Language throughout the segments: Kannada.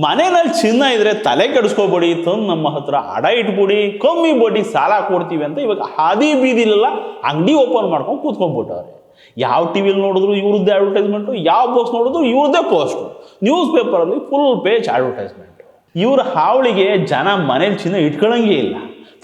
ಮನೆಯಲ್ಲಿ ಚಿನ್ನ ಇದ್ರೆ ತಲೆ ಕೆಡಿಸ್ಕೋಬೇಡಿ, ತಂದು ನಮ್ಮ ಹತ್ರ ಅಡ ಇಟ್ಬಿಡಿ, ಕಮ್ಮಿ ಬಡ್ಡಿ ಸಾಲ ಕೊಡ್ತೀವಿ ಅಂತ ಇವಾಗ ಹಾದಿ ಬೀದಿಲೆಲ್ಲ ಅಂಗಡಿ ಓಪನ್ ಮಾಡ್ಕೊಂಡು ಕೂತ್ಕೊಂಡ್ಬಿಟ್ಟವ್ರೆ. ಯಾವ ಟಿವಿಲಿ ನೋಡಿದ್ರು ಇವ್ರದ್ದೇ ಅಡ್ವರ್ಟೈಸ್ಮೆಂಟು, ಯಾವ ಬಾಕ್ಸ್ ನೋಡಿದ್ರು ಇವ್ರದ್ದೇ ಪೋಸ್ಟು, ನ್ಯೂಸ್ ಪೇಪರಲ್ಲಿ ಫುಲ್ ಪೇಜ್ ಅಡ್ವರ್ಟೈಸ್ಮೆಂಟು. ಇವ್ರ ಹಾವಳಿಗೆ ಜನ ಮನೇಲಿ ಚಿನ್ನ ಇಟ್ಕೊಳ್ಳಂಗೇ ಇಲ್ಲ.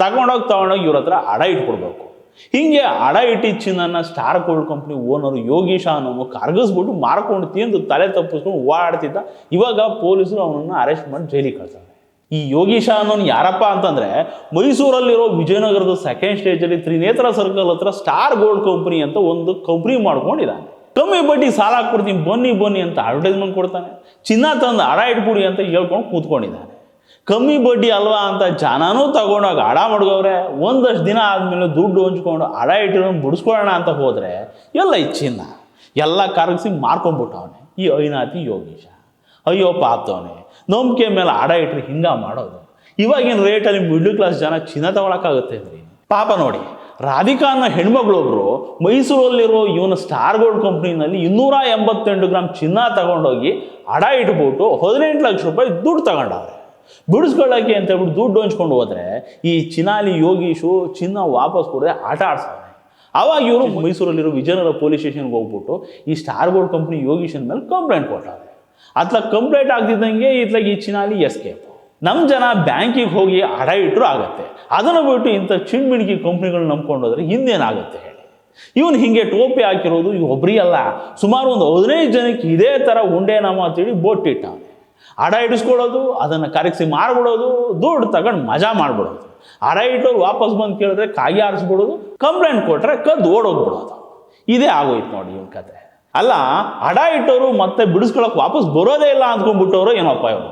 ತಗೊಂಡೋಗಿ ಇವ್ರ ಹತ್ರ ಅಡ ಇಟ್ಕೊಡ್ಬೇಕು. ಹಿಂಗೆ ಅಡ ಇಟ್ಟಿದ್ದ ಚಿನ್ನ ಸ್ಟಾರ್ ಗೋಲ್ಡ್ ಕಂಪ್ನಿ ಓನರು ಯೋಗೀಶ ಅನ್ನೋನು ಕರ್ಗಿಸ್ಬಿಟ್ಟು ಮಾರ್ಕೊಂಡು ತಿಂದು ತಲೆ ತಪ್ಪಿಸ್ಕೊಂಡು ಓಡಾಡ್ತಿದ್ದ. ಇವಾಗ ಪೊಲೀಸರು ಅವನನ್ನು ಅರೆಸ್ಟ್ ಮಾಡಿ ಜೈಲಿಗೆ ಕಳ್ತಾರೆ. ಈ ಯೋಗೀಶ ಅನ್ನೋನು ಯಾರಪ್ಪ ಅಂತಂದ್ರೆ, ಮೈಸೂರಲ್ಲಿರೋ ವಿಜಯನಗರದ ಸೆಕೆಂಡ್ ಸ್ಟೇಜಲ್ಲಿ ತ್ರಿನೇತ್ರ ಸರ್ಕಲ್ ಹತ್ರ ಸ್ಟಾರ್ ಗೋಲ್ಡ್ ಕಂಪ್ನಿ ಅಂತ ಒಂದು ಕಂಪ್ನಿ ಮಾಡ್ಕೊಂಡಿದ್ದಾನೆ. ಕಮ್ಮಿ ಬಡ್ಡಿ ಸಾಲ ಕೊಡ್ತೀನಿ ಬನ್ನಿ ಅಂತ ಅಡ್ವರ್ಟೈಸ್ಮೆಂಟ್ ಕೊಡ್ತಾನೆ. ಚಿನ್ನ ತಂದು ಅಡ ಇಟ್ಬಿಡಿ ಅಂತ ಹೇಳ್ಕೊಂಡು ಕೂತ್ಕೊಂಡಿದ್ದಾನೆ. ಕಮ್ಮಿ ಬಡ್ಡಿ ಅಲ್ವಾ ಅಂತ ಜನನೂ ತಗೊಂಡೋಗಿ ಅಡ ಮಡ್ಗವ್ರೆ. ಒಂದಷ್ಟು ದಿನ ಆದಮೇಲೆ ದುಡ್ಡು ಹಂಚ್ಕೊಂಡು ಅಡ ಇಟ್ಟಿರೋ ಬಿಡಿಸ್ಕೊಳ್ಳೋಣ ಅಂತ ಹೋದರೆ ಎಲ್ಲ ಈ ಚಿನ್ನ ಎಲ್ಲ ಕರಗಿಸಿ ಮಾರ್ಕೊಂಡ್ಬಿಟ್ಟವನೆ ಈ ಐನಾತಿ ಯೋಗೀಶ. ಅಯ್ಯೋ ಪಾತವನೆ, ನಂಬಿಕೆ ಮೇಲೆ ಅಡ ಇಟ್ಟರೆ ಹಿಂಗ ಮಾಡೋದು. ಇವಾಗಿನ ರೇಟಲ್ಲಿ ಮಿಡ್ಲ್ ಕ್ಲಾಸ್ ಜನ ಚಿನ್ನ ತಗೊಳಕ್ಕಾಗುತ್ತೆ ಅಂದ್ರಿ. ಪಾಪ ನೋಡಿ, ರಾಧಿಕಾ ಅನ್ನೋ ಹೆಣ್ಮಗಳೊಬ್ರು ಮೈಸೂರಲ್ಲಿರೋ ಇವನ ಸ್ಟಾರ್ ಗೋಲ್ಡ್ ಕಂಪ್ನಿನಲ್ಲಿ 288 ಗ್ರಾಮ್ ಚಿನ್ನ ತಗೊಂಡೋಗಿ ಅಡ ಇಟ್ಬಿಟ್ಟು 18 ಲಕ್ಷ ರೂಪಾಯಿ ದುಡ್ಡು ತಗೊಂಡವ್ರೆ. ಬಿಡಿಸ್ಕೊಳ್ಳೋಕ್ಕೆ ಅಂತ ಹೇಳ್ಬಿಟ್ಟು ದುಡ್ಡು ಹಂಚ್ಕೊಂಡು ಹೋದರೆ ಈ ಚಿನಾಲಿ ಯೋಗೀಶು ಚಿನ್ನ ವಾಪಸ್ ಕೊಡದೆ ಆಟ ಆಡ್ಸವ್ರೆ. ಅವಾಗ ಇವರು ಮೈಸೂರಲ್ಲಿರೋ ವಿಜಯನಗರ ಪೊಲೀಸ್ ಸ್ಟೇಷನ್ಗೆ ಹೋಗ್ಬಿಟ್ಟು ಈ ಸ್ಟಾರ್ ಗೋಲ್ಡ್ ಕಂಪ್ನಿ ಯೋಗೀಶನ್ ಮೇಲೆ ಕಂಪ್ಲೇಂಟ್ ಕೊಟ್ಟವ್ರೆ. ಅತ್ಲಾಗ ಕಂಪ್ಲೇಂಟ್ ಆಗ್ತಿದ್ದಂಗೆ ಇತ್ಲಾಗ ಈ ಚಿನಾಲಿ ಎಸ್ಕೇಪ್. ನಮ್ಮ ಜನ ಬ್ಯಾಂಕಿಗೆ ಹೋಗಿ ಅಡ ಇಟ್ಟರು ಆಗುತ್ತೆ, ಅದನ್ನು ಬಿಟ್ಟು ಇಂಥ ಚಿಣ್ಮಿಣಿಕಿ ಕಂಪ್ನಿಗಳನ್ನ ನಂಬ್ಕೊಂಡೋದ್ರೆ ಹಿಂದೇನಾಗುತ್ತೆ ಹೇಳಿ. ಇವನು ಹಿಂಗೆ ಟೋಪಿ ಹಾಕಿರೋದು ಇವು ಒಬ್ಬರಿಗಲ್ಲ, ಸುಮಾರು ಒಂದು 15 ಜನಕ್ಕೆ ಇದೇ ಥರ ಉಂಡೆನಾಮ ಅಂತೇಳಿ ಬೋಟ್ ಇಟ್ಟವನೆ. ಅಡ ಇಡಿಸ್ಕೊಡೋದು, ಅದನ್ನು ಕರಗಿಸಿ ಮಾರ್ಬಿಡೋದು, ದುಡ್ಡು ತಗೊಂಡು ಮಜಾ ಮಾಡ್ಬಿಡೋದು. ಅಡ ಇಟ್ಟೋರು ವಾಪಸ್ ಬಂದು ಕೇಳಿದ್ರೆ ಕಾಯಿ ಆರಿಸ್ಬಿಡೋದು, ಕಂಪ್ಲೇಂಟ್ ಕೊಟ್ಟರೆ ಕದ್ದು ಓಡೋಗ್ಬಿಡೋದು. ಇದೇ ಆಗೋಯ್ತು ನೋಡಿ ಇವನ ಕತೆ. ಅಲ್ಲ, ಅಡ ಇಟ್ಟವರು ಮತ್ತೆ ಬಿಡಿಸ್ಕೊಳಕ್ಕೆ ವಾಪಸ್ ಬರೋದೇ ಇಲ್ಲ ಅಂದ್ಕೊಂಡ್ಬಿಟ್ಟವರು ಏನಪ್ಪ ಇವರು.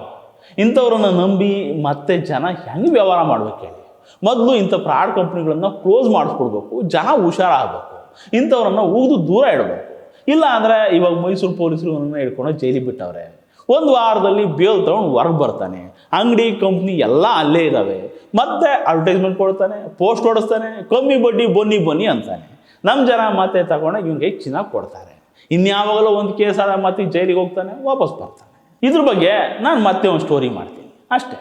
ಇಂಥವ್ರನ್ನ ನಂಬಿ ಮತ್ತೆ ಜನ ಹೆಂಗೆ ವ್ಯವಹಾರ ಮಾಡ್ಬೇಕು ಹೇಳಿ. ಮೊದಲು ಇಂಥ ಫ್ರಾಡ್ ಕಂಪ್ನಿಗಳನ್ನ ಕ್ಲೋಸ್ ಮಾಡಿಸ್ಕೊಡ್ಬೇಕು, ಜನ ಹುಷಾರಾಗಬೇಕು, ಇಂಥವ್ರನ್ನ ಉಗಿದು ದೂರ ಇಡಬೇಕು. ಇಲ್ಲ ಅಂದರೆ ಇವಾಗ ಮೈಸೂರು ಪೊಲೀಸರು ಇವನನ್ನ ಹಿಡ್ಕೊಂಡು ಜೈಲಿಗೆ ಬಿಟ್ಟವ್ರೆ. ಒಂದು ವಾರದಲ್ಲಿ ಬೇಲ್ ತಗೊಂಡು ಹೊರಗೆ ಬರ್ತಾನೆ, ಅಂಗಡಿ ಕಂಪ್ನಿ ಎಲ್ಲ ಅಲ್ಲೇ ಇದ್ದಾವೆ. ಮತ್ತೆ ಅಡ್ವರ್ಟೈಸ್ಮೆಂಟ್ ಕೊಡ್ತಾನೆ, ಪೋಸ್ಟ್ ಹೊಡಿಸ್ತಾನೆ, ಕಮ್ಮಿ ಬಡ್ಡಿ ಬನ್ನಿ ಅಂತಾನೆ. ನಮ್ಮ ಜನ ಮತ್ತೆ ತಗೊಂಡು ಇವನಿಗೆ ಚಿನ್ನ ಕೊಡ್ತಾರೆ. ಇನ್ಯಾವಾಗಲೂ ಒಂದು ಕೇಸ್ ಆದ ಮತ್ತೆ ಜೈಲಿಗೆ ಹೋಗ್ತಾನೆ, ವಾಪಸ್ ಬರ್ತಾನೆ. ಇದ್ರ ಬಗ್ಗೆ ನಾನು ಮತ್ತೆ ಒಂದು ಸ್ಟೋರಿ ಮಾಡ್ತೀನಿ ಅಷ್ಟೇ.